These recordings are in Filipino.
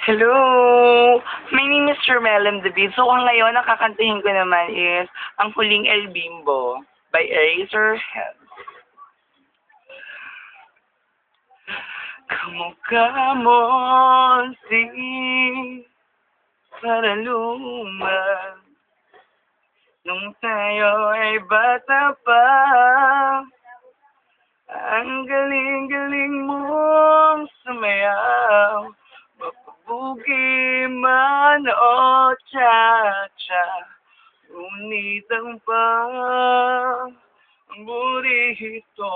Hello! My name is Jermelem David. So, ngayon, ang kakantahin ko naman is Ang Huling El Bimbo by Eraserhead. Kamukha mo si Paraluman nung tayo ay bata pa. Ang galing-galing mong sumayaw, mapabugi man o cha-cha, ngunit ang paborito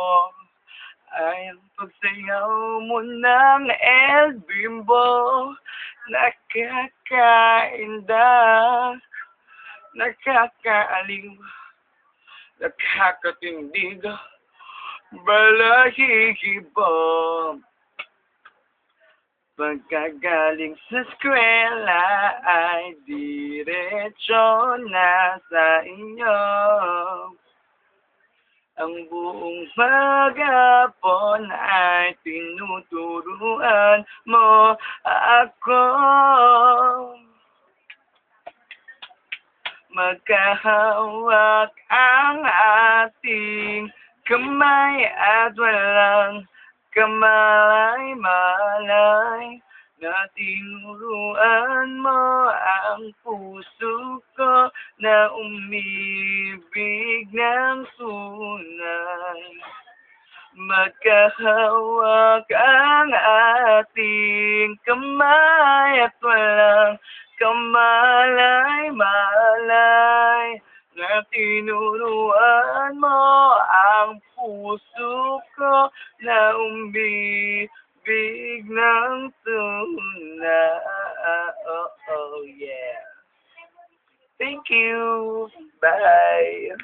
ay ang pagsayaw mo ng El Bimbo. Nakakainda, nakakaaliw, nakakatindig, balahihibang. Pagkagaling sa eskwela ay diretso na sa inyo. Ang buong maghapon ay tinuturuan mo ako. Magkahawak ang ating kamay at walang kamalay-malay na tinuruan mo ang puso ko na umibig ng tunay. Magkahawak ang ating kamay at walang kamalay-malay na tinuruan mo ang puso ko na umibig ng tunay. Oh, yeah. Thank you. Bye.